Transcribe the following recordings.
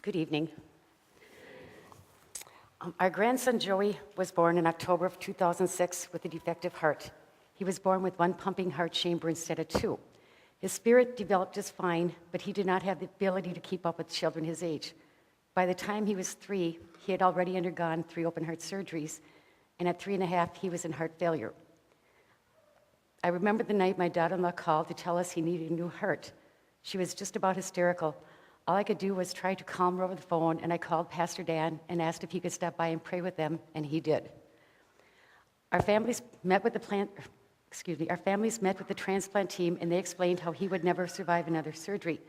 Good evening. Our grandson Joey was born in October of 2006 with a defective heart. He was born with one pumping heart chamber instead of two. His spirit developed just fine, but he did not have the ability to keep up with children his age. By the time he was 3, he had already undergone 3 open heart surgeries, and at 3.5, he was in heart failure. I remember the night my daughter-in-law called to tell us he needed a new heart. She was just about hysterical. All I could do was try to calm her over the phone, and I called Pastor Dan and asked if he could stop by and pray with them, and he did. Our families met with the transplant team, and they explained how he would never survive another surgery.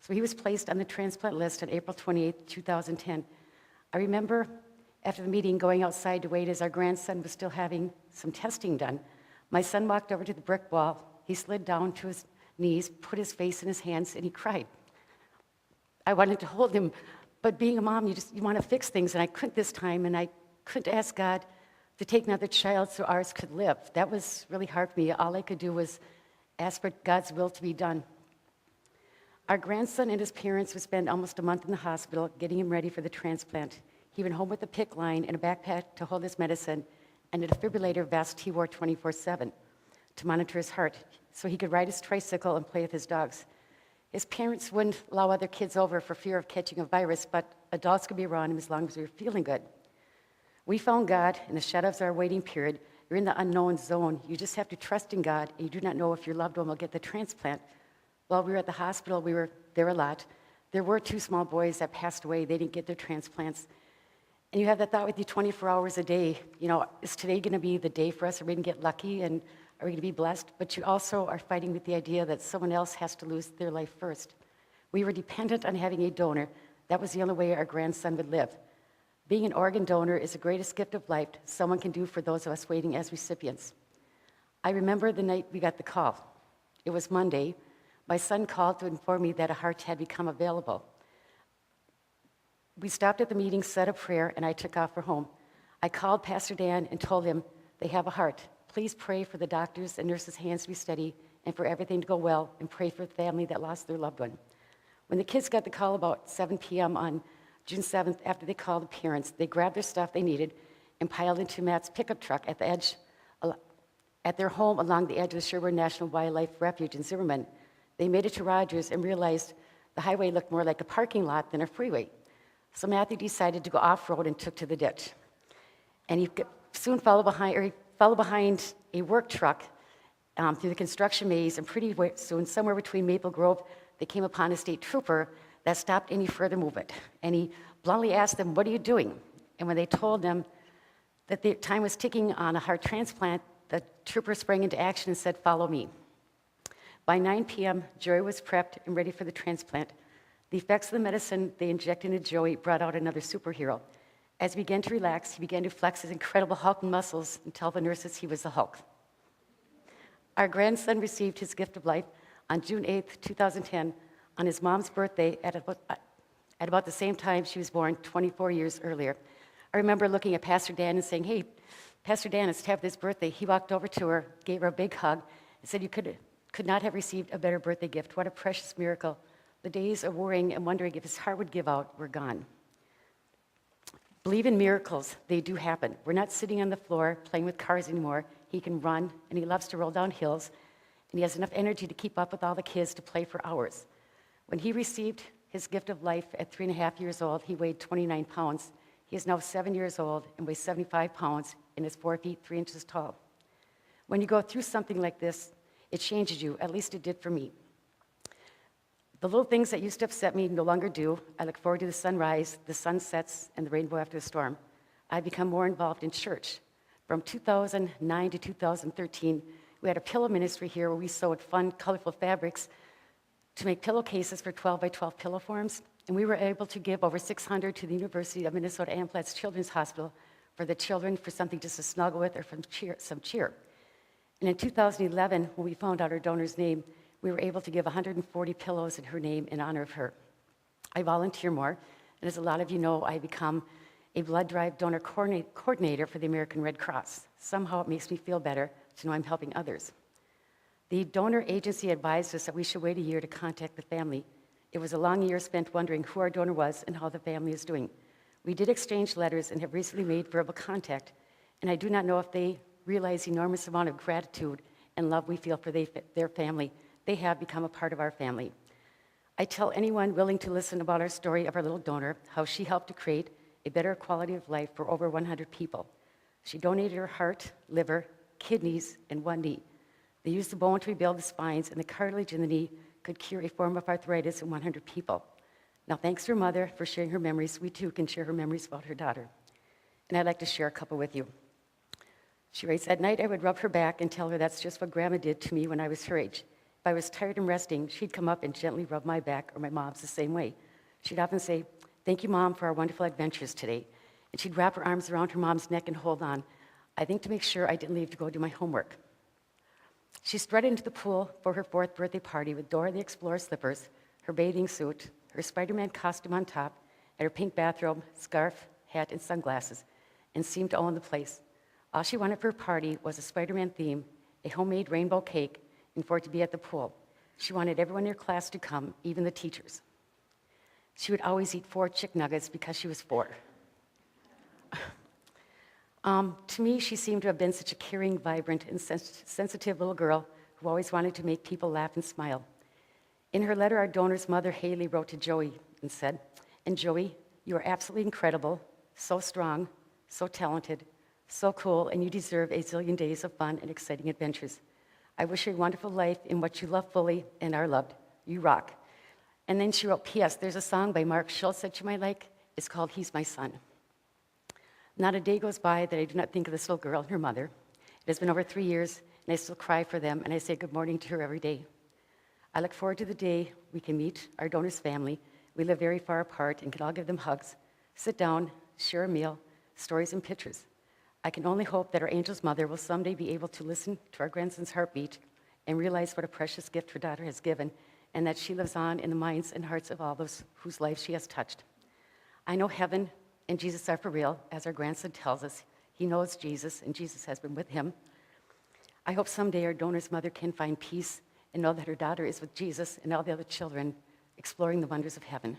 So he was placed on the transplant list on April 28, 2010. I remember after the meeting going outside to wait as our grandson was still having some testing done. My son walked over to the brick wall. He slid down to his knees, put his face in his hands, and he cried. I wanted to hold him, but being a mom, you want to fix things, and I couldn't this time, and I couldn't ask God to take another child so ours could live. That was really hard for me. All I could do was ask for God's will to be done. Our grandson and his parents would spend almost a month in the hospital getting him ready for the transplant. He went home with a PICC line and a backpack to hold his medicine and a defibrillator vest he wore 24/7 to monitor his heart so he could ride his tricycle and play with his dogs. His parents wouldn't allow other kids over for fear of catching a virus, but adults could be around him as long as we were feeling good. We found God in the shadows of our waiting period. You're in the unknown zone. You just have to trust in God, and you do not know if your loved one will get the transplant. While we were at the hospital, we were there a lot. There were 2 small boys that passed away. They didn't get their transplants. And you have that thought with you 24 hours a day. You know, is today going to be the day for us? Are we going to get lucky, and are we going to be blessed? But you also are fighting with the idea that someone else has to lose their life first. We were dependent on having a donor. That was the only way our grandson would live. Being an organ donor is the greatest gift of life someone can do for those of us waiting as recipients. I remember the night we got the call. It was Monday. My son called to inform me that a heart had become available. We stopped at the meeting, said a prayer, and I took off for home. I called Pastor Dan and told him, they have a heart. Please pray for the doctors' and nurses' hands to be steady and for everything to go well, and pray for the family that lost their loved one. When the kids got the call about 7 p.m. on June 7th, after they called the parents, they grabbed their stuff they needed and piled into Matt's pickup truck at the edge, at their home along the edge of the Sherwood National Wildlife Refuge in Zimmerman. They made it to Rogers and realized the highway looked more like a parking lot than a freeway. So Matthew decided to go off-road and took to the ditch. And he soon followed behind a work truck through the construction maze, and pretty soon, somewhere between Maple Grove, they came upon a state trooper that stopped any further movement. And he bluntly asked them, "What are you doing?" And when they told them that the time was ticking on a heart transplant, the trooper sprang into action and said, "Follow me." By 9 p.m., Joey was prepped and ready for the transplant. The effects of the medicine they injected into Joey brought out another superhero. As he began to relax, he began to flex his incredible Hulk muscles and tell the nurses he was the Hulk. Our grandson received his gift of life on June 8th, 2010, on his mom's birthday at about the same time she was born 24 years earlier. I remember looking at Pastor Dan and saying, "Hey, Pastor Dan, it's Tabitha's birthday." He walked over to her, gave her a big hug, and said, "You could not have received a better birthday gift. What a precious miracle." The days of worrying and wondering if his heart would give out were gone. Believe in miracles. They do happen. We're not sitting on the floor playing with cars anymore. He can run, and he loves to roll down hills, and he has enough energy to keep up with all the kids to play for hours. When he received his gift of life at 3.5 years old, he weighed 29 pounds. He is now 7 years old and weighs 75 pounds and is 4 feet 3 inches tall. When you go through something like this, it changes you. At least it did for me. The little things that used to upset me no longer do. I look forward to the sunrise, the sunsets, and the rainbow after the storm. I've become more involved in church. From 2009 to 2013, we had a pillow ministry here where we sewed fun, colorful fabrics to make pillowcases for 12 by 12 pillow forms, and we were able to give over 600 to the University of Minnesota Amplatz Children's Hospital for the children, for something just to snuggle with or from some cheer. And in 2011, when we found out our donor's name, we were able to give 140 pillows in her name in honor of her. I volunteer more, and as a lot of you know, I become a blood drive donor coordinator for the American Red Cross. Somehow it makes me feel better to know I'm helping others. The donor agency advised us that we should wait a year to contact the family. It was a long year spent wondering who our donor was and how the family is doing. We did exchange letters and have recently made verbal contact, and I do not know if they realize the enormous amount of gratitude and love we feel for their family. They have become a part of our family. I tell anyone willing to listen about our story of our little donor, how she helped to create a better quality of life for over 100 people. She donated her heart, liver, kidneys, and one knee. They used the bone to rebuild the spines, and the cartilage in the knee could cure a form of arthritis in 100 people. Now, thanks to her mother for sharing her memories, we too can share her memories about her daughter. And I'd like to share a couple with you. She writes, at night I would rub her back and tell her that's just what Grandma did to me when I was her age. If I was tired and resting, she'd come up and gently rub my back, or my mom's the same way. She'd often say, thank you, Mom, for our wonderful adventures today. And she'd wrap her arms around her mom's neck and hold on, I think to make sure I didn't leave to go do my homework. She strutted into the pool for her 4th birthday party with Dora the Explorer slippers, her bathing suit, her Spider-Man costume on top, and her pink bathrobe, scarf, hat, and sunglasses, and seemed to own the place. All she wanted for her party was a Spider-Man theme, a homemade rainbow cake, and for it to be at the pool. She wanted everyone in her class to come, even the teachers. She would always eat 4 chick nuggets because she was 4. To me, she seemed to have been such a caring, vibrant, and sensitive little girl who always wanted to make people laugh and smile. In her letter, our donor's mother, Haley, wrote to Joey and said, and Joey, you are absolutely incredible, so strong, so talented, so cool, and you deserve a zillion days of fun and exciting adventures. I wish you a wonderful life in what you love fully and are loved. You rock. And then she wrote, P.S. There's a song by Mark Schultz that you might like. It's called He's My Son. Not a day goes by that I do not think of this little girl and her mother. It has been over 3 years, and I still cry for them, and I say good morning to her every day. I look forward to the day we can meet our donor's family. We live very far apart and can all give them hugs, sit down, share a meal, stories and pictures. I can only hope that our angel's mother will someday be able to listen to our grandson's heartbeat and realize what a precious gift her daughter has given, and that she lives on in the minds and hearts of all those whose lives she has touched. I know heaven and Jesus are for real, as our grandson tells us. He knows Jesus, and Jesus has been with him. I hope someday our donor's mother can find peace and know that her daughter is with Jesus and all the other children exploring the wonders of heaven.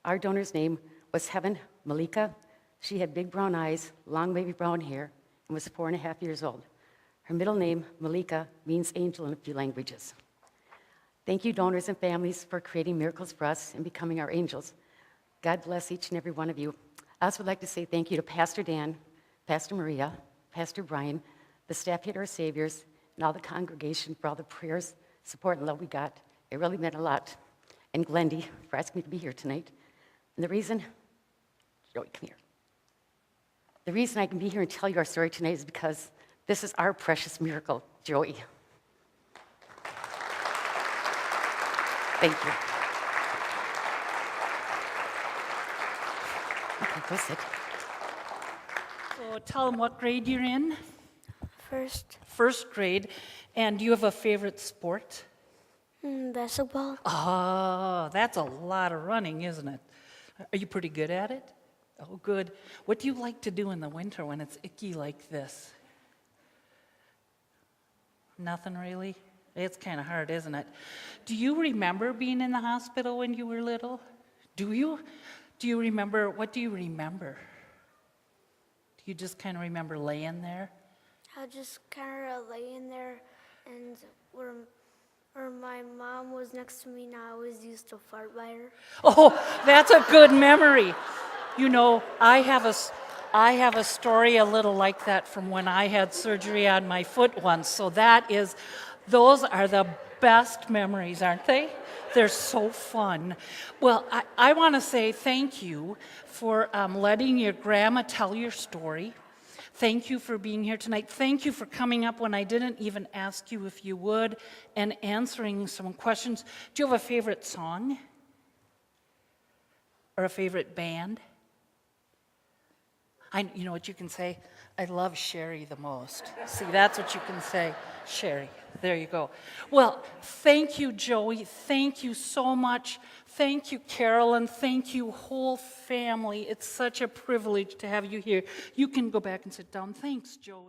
Our donor's name was Heaven Malika. She had big brown eyes, long wavy brown hair, and was 4.5 years old. Her middle name, Malika, means angel in a few languages. Thank you, donors and families, for creating miracles for us and becoming our angels. God bless each and every one of you. I also would like to say thank you to Pastor Dan, Pastor Maria, Pastor Brian, the staff here at our Saviours, and all the congregation for all the prayers, support, and love we got. It really meant a lot. And Glendy for asking me to be here tonight. And the reason, Joey, come here. The reason I can be here and tell you our story tonight is because this is our precious miracle, Joey. Thank you. Okay, go sit. So tell them what grade you're in. First, First grade. And do you have a favorite sport? basketball. Oh, that's a lot of running, isn't it? Are you pretty good at it? Oh, good. What do you like to do in the winter when it's icky like this? Nothing really? It's kind of hard, isn't it? Do you remember being in the hospital when you were little? Do you? Do you remember? What do you remember? Do you just kind of remember laying there? I was just kind of laying there, and where my mom was next to me, and I always used to fart by her. Oh, that's a good memory. You know, I have a story a little like that from when I had surgery on my foot once. So those are the best memories, aren't they? They're so fun. Well, I want to say thank you for letting your grandma tell your story. Thank you for being here tonight. Thank you for coming up when I didn't even ask you if you would and answering some questions. Do you have a favorite song? Or a favorite band? You know what you can say? I love Sherry the most. See, that's what you can say. Sherry. There you go. Well, thank you, Joey. Thank you so much. Thank you, Carolyn. Thank you, whole family. It's such a privilege to have you here. You can go back and sit down. Thanks, Joey.